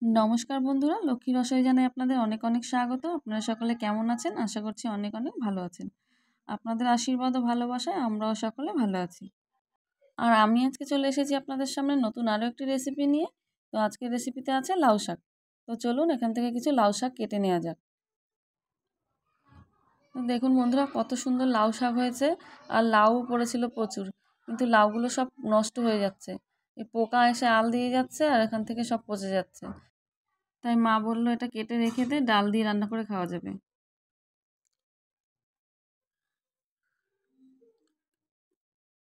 নমস্কার বন্ধুরা, লক্ষ্মী রসই জানাই আপনাদের অনেক অনেক স্বাগত। আপনারা সকলে কেমন আছেন? আশা করছি অনেক অনেক ভালো আছেন। আপনাদের আশীর্বাদ ও ভালোবাসায় আমরাও সকলে ভালো আছি। আর আমি আজকে চলে এসেছি আপনাদের সামনে নতুন আরও একটি রেসিপি নিয়ে। তো আজকের রেসিপিতে আছে লাউ শাক। তো চলুন এখান থেকে কিছু লাউ শাক কেটে নেওয়া যাক। তো দেখুন বন্ধুরা, কত সুন্দর লাউ শাক হয়েছে, আর লাউ পড়েছিল প্রচুর, কিন্তু লাউগুলো সব নষ্ট হয়ে যাচ্ছে। এই পোকা এসে আল দিয়ে যাচ্ছে আর এখান থেকে সব পচে যাচ্ছে। তাই মা বললো এটা কেটে রেখে দে, ডাল দিয়ে রান্না করে খাওয়া যাবে।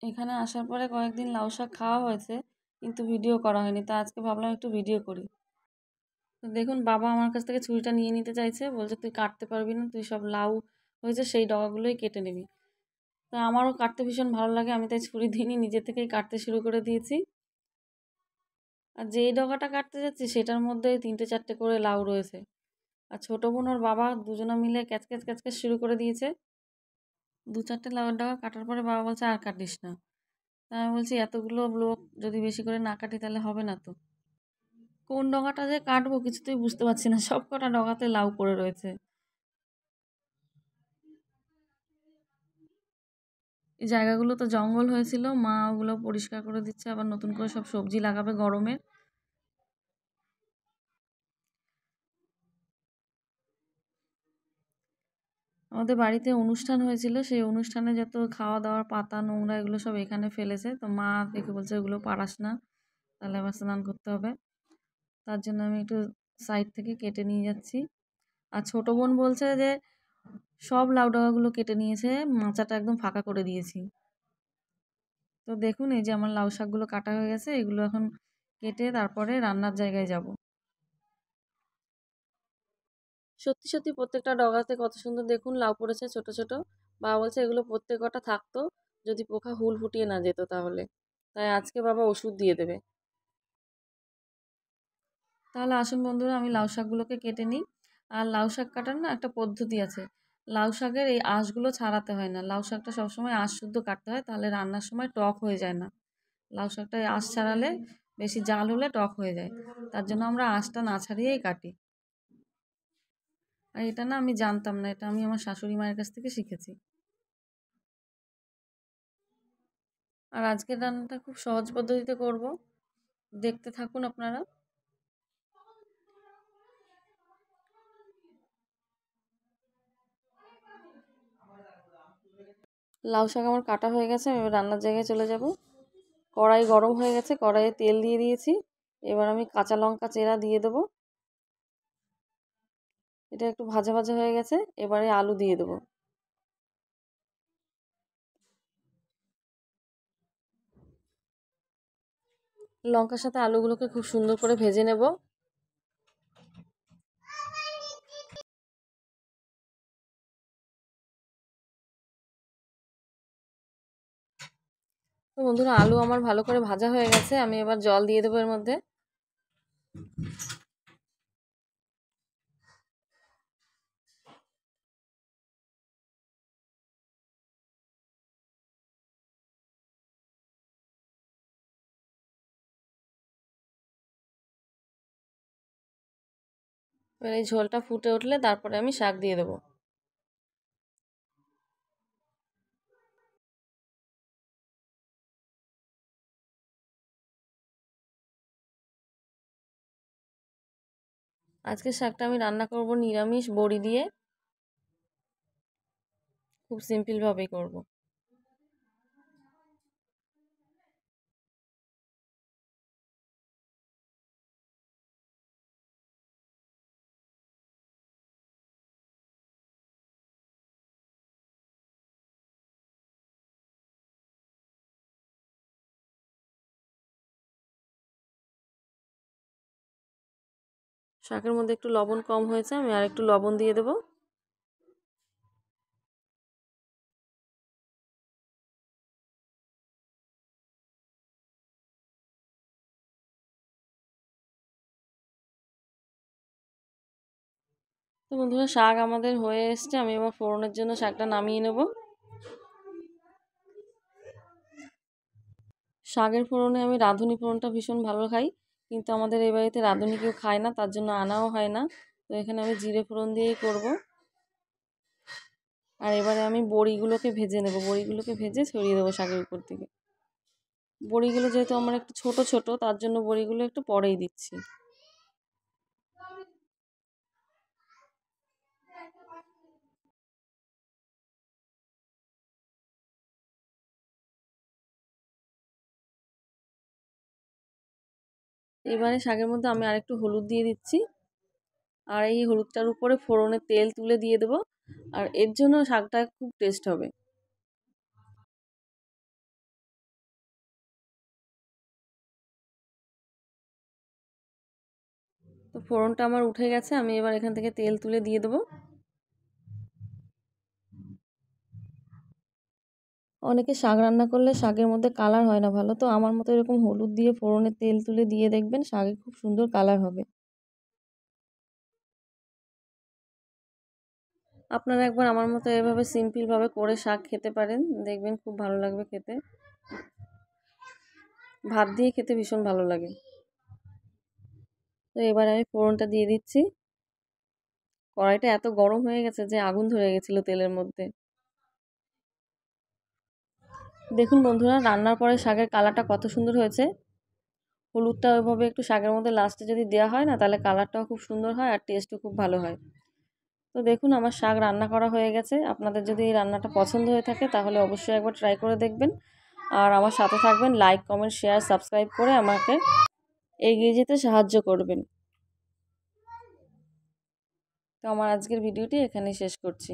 এখানে আসার পরে কয়েকদিন লাউ শাক খাওয়া হয়েছে, কিন্তু ভিডিও করা হয়নি। তা আজকে ভাবলাম একটু ভিডিও করি। তো দেখুন, বাবা আমার কাছ থেকে ছুরিটা নিয়ে নিতে চাইছে, বলছে তুই কাটতে পারবি না, তুই সব লাউ হয়েছে সেই ডগাগুলোই কেটে নিবি। তা আমারও কাটতে ভীষণ ভালো লাগে, আমি তাই ছুরি দিয়ে নিজে থেকেই কাটতে শুরু করে দিয়েছি। আর যেই ডগাটা কাটতে যাচ্ছি সেটার মধ্যে 3-4টে করে লাউ রয়েছে। আর ছোটো বোন ওর বাবা দুজনে মিলে ক্যাচক্যাচ ক্যাচক্যাচ শুরু করে দিয়েছে। 2-4টে লাউয়ের ডগা কাটার পরে বাবা বলছে আর কাটিস না। তা আমি বলছি এতগুলো লোক যদি বেশি করে না কাটি তাহলে হবে না তো। কোন ডগাটা যে কাটবো কিছুতেই বুঝতে পারছি না, সব কটা ডগাতে লাউ পড়ে রয়েছে। এই জায়গাগুলো তো জঙ্গল হয়েছিল, মা ওগুলো পরিষ্কার করে দিচ্ছে, আবার নতুন করে সব সবজি লাগাবে গরমের। আমাদের বাড়িতে অনুষ্ঠান হয়েছিল, সেই অনুষ্ঠানে যত খাওয়া দাওয়ার পাতা নোংরা এগুলো সব এখানে ফেলেছে। তো মা দেখে বলছে ওগুলো পারাস না, তাহলে আবার স্নান করতে হবে। তার জন্য আমি একটু সাইড থেকে কেটে নিয়ে যাচ্ছি। আর ছোটো বোন বলছে যে সব লাউ ডগাগুলো কেটে নিয়েছে, মাচাটা একদম ফাঁকা করে দিয়েছি। তো দেখুন, এই যে আমার লাউ শাকগুলো কাটা হয়ে গেছে, এগুলো এখন কেটে তারপরে রান্নার জায়গায় যাব। সত্যি সত্যি প্রত্যেকটা ডগাতে কত সুন্দর দেখুন লাউ পড়েছে ছোট ছোট। বাবা বলছে এগুলো প্রত্যেক কটা থাকতো, যদি পোকা হুল ফুটিয়ে না যেত তাহলে। তাই আজকে বাবা ওষুধ দিয়ে দেবে। তাহলে আসুন বন্ধুরা, আমি লাউ শাকগুলোকে কেটে নিই। আর লাউ শাক কাটার না একটা পদ্ধতি আছে। লাউ শাকের এই আঁশগুলো ছাড়াতে হয় না, লাউ শাকটা সবসময় আঁশ শুদ্ধ কাটতে হয়, তাহলে রান্নার সময় টক হয়ে যায় না। লাউ শাকটা আঁশ ছাড়ালে বেশি জাল হলে টক হয়ে যায়, তার জন্য আমরা আঁশটা না ছাড়িয়েই কাটি। আর এটা না আমি জানতাম না, এটা আমি আমার শাশুড়ি মায়ের কাছ থেকে শিখেছি। আর আজকের রান্নাটা খুব সহজ পদ্ধতিতে করব, দেখতে থাকুন আপনারা। লাউ শাক আমার কাটা হয়ে গেছে, আমি এবার রান্নার জায়গায় চলে যাব। কড়াই গরম হয়ে গেছে, কড়াইয়ে তেল দিয়ে দিয়েছি। এবার আমি কাঁচা লঙ্কা চেরা দিয়ে দেবো। এটা একটু ভাজা ভাজা হয়ে গেছে, এবারে আলু দিয়ে দেবো। লঙ্কার সাথে আলুগুলোকে খুব সুন্দর করে ভেজে নেব। তো বন্ধুরা, আলু আমার ভালো করে ভাজা হয়ে গেছে, আমি এবার জল দিয়ে দেবো এর মধ্যে। এবার এই ঝোলটা ফুটে উঠলে তারপরে আমি শাক দিয়ে দেবো। আজকে শাকটা আমি রান্না করব নিরামিষ বড়ি দিয়ে, খুব সিম্পলভাবেই করব। শাকের মধ্যে একটু লবণ কম হয়েছে, আমি আর একটু লবণ দিয়ে দেবো। তো বন্ধুরা, শাক আমাদের হয়ে এসছে, আমি এবার ফোড়নের জন্য শাকটা নামিয়ে নেব। শাকের ফোড়নে আমি রাঁধুনি ফোড়নটা ভীষণ ভালো খাই, কিন্তু আমাদের এই বাড়িতে রাঁধুনি কেউ খায় না, তার জন্য আনাও হয় না। তো এখানে আমি জিরে ফোড়ন দিয়েই করব। আর এবারে আমি বড়িগুলোকে ভেজে নেব, বড়িগুলোকে ভেজে ছড়িয়ে দেবো শাকের উপর থেকে। বড়িগুলো যেহেতু আমার একটু ছোট ছোট, তার জন্য বড়িগুলো একটু পরেই দিচ্ছি। এবারে শাকের মধ্যে আমি আরেকটু হলুদ দিয়ে দিচ্ছি, আর এই হলুদটার উপরে ফোড়নের তেল তুলে দিয়ে দেবো। আর এর জন্য শাকটা খুব টেস্ট হবে। তো ফোড়নটা আমার উঠে গেছে, আমি এবার এখান থেকে তেল তুলে দিয়ে দেবো। অনেকে শাক রান্না করলে শাকের মধ্যে কালার হয় না ভালো, তো আমার মতো এরকম হলুদ দিয়ে ফোড়নের তেল তুলে দিয়ে দেখবেন শাকে খুব সুন্দর কালার হবে। আপনারা একবার আমার মতো এভাবে সিম্পলভাবে করে শাক খেতে পারেন, দেখবেন খুব ভালো লাগবে খেতে। ভাত দিয়ে খেতে ভীষণ ভালো লাগে। তো এবার আমি ফোড়নটা দিয়ে দিচ্ছি। কড়াইটা এত গরম হয়ে গেছে যে আগুন ধরে গেছিলো তেলের মধ্যে। দেখুন বন্ধুরা, রান্নার পরে শাকের কালারটা কত সুন্দর হয়েছে। হলুদটা ওইভাবে একটু শাকের মধ্যে লাস্টে যদি দেওয়া হয় না, তাহলে কালারটাও খুব সুন্দর হয় আর টেস্টও খুব ভালো হয়। তো দেখুন আমার শাক রান্না করা হয়ে গেছে। আপনাদের যদি এই রান্নাটা পছন্দ হয়ে থাকে তাহলে অবশ্যই একবার ট্রাই করে দেখবেন। আর আমার সাথে থাকবেন, লাইক কমেন্ট শেয়ার সাবস্ক্রাইব করে আমাকে এগিয়ে যেতে সাহায্য করবেন। তো আমার আজকের ভিডিওটি এখানেই শেষ করছি।